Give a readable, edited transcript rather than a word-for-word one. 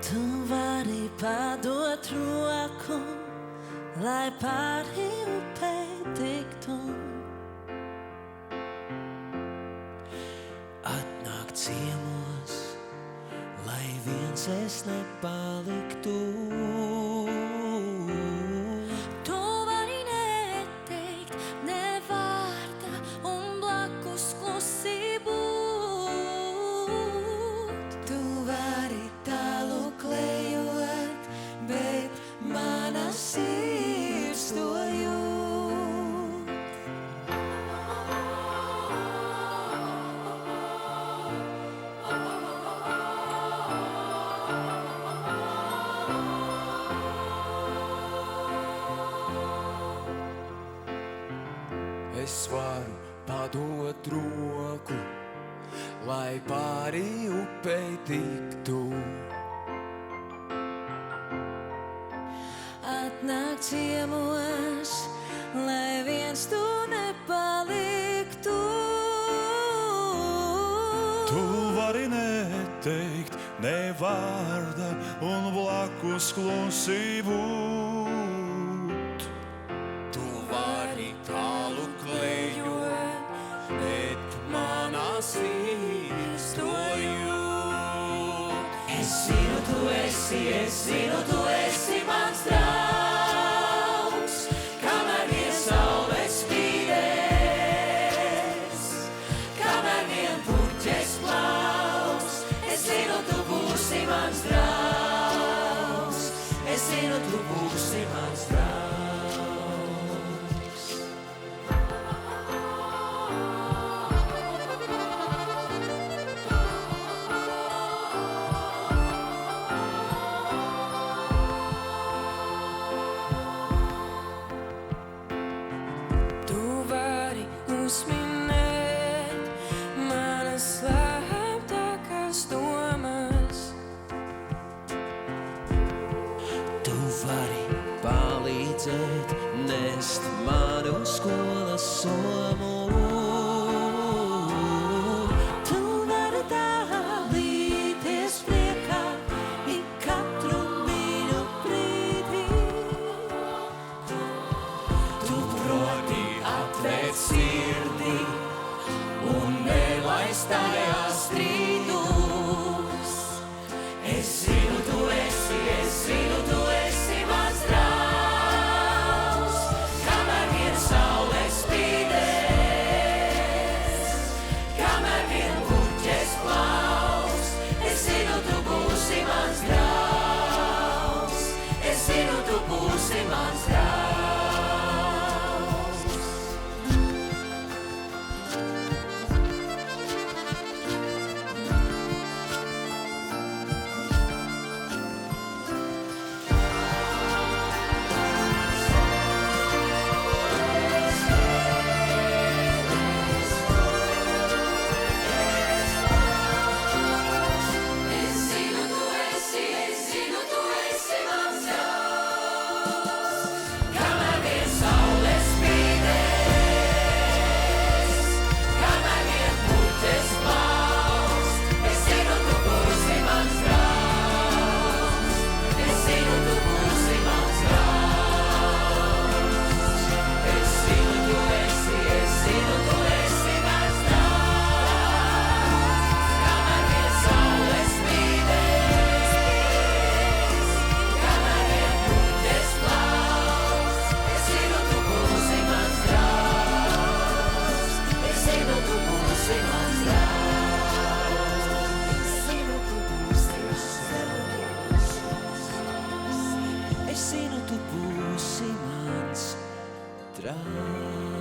Tu vari padot roku, lai pāri upei tiktu. Atnāk ciemos, lai viens es nepaliktu. Tu vari neteikt ne vārda un blakus klusi būt. Tu vari tālu klejot, bet mana sirds to jūt. Es varu padot roku, lai pāri upei tiktu. Atnāk ciemos, lai viens tu nepaliktu. Tu vari neteikt ne vārda un blakus klusi būt. Tu vari tālu klejot, bet manā sirds to jūt. Es zinu, tu esi mans draugs, kamēr vien saule spīdēs, kamēr vien puķes plaus. Es zinu, tu būsi mans draugs, es zinu, tu būsi mans draugs. Tu vari uzminēt manas slēptākās domas. Tu vari palīdzēt nest manu skolas somu. Tu vari dalīties priekā ik katru mīļu brīdi. Tu proti atvērt sirdi un nelaist tajā strīdus. Es zinu, tu esi mans draugs, kamēr vien saule spīdēs, kamēr vien puķes plaus. Es zinu, tu būsi mans draugs, es zinu, tu būsi mans draugs. Es zinu, tu esi mans draugs, kamēr vien saule spīdēs, kamēr vien puķes plaus. Es zinu, tu būsi mans draugs, es zinu, tu būsi mans draugs. Es zinu, tu esi mans draugs, kamēr vien saule spīdēs, kamēr vien puķes plaus. Es zinu, tu būsi mans draugs, es zinu, tu būsi mans draugs. Es zinu, tu būsi mans draugs.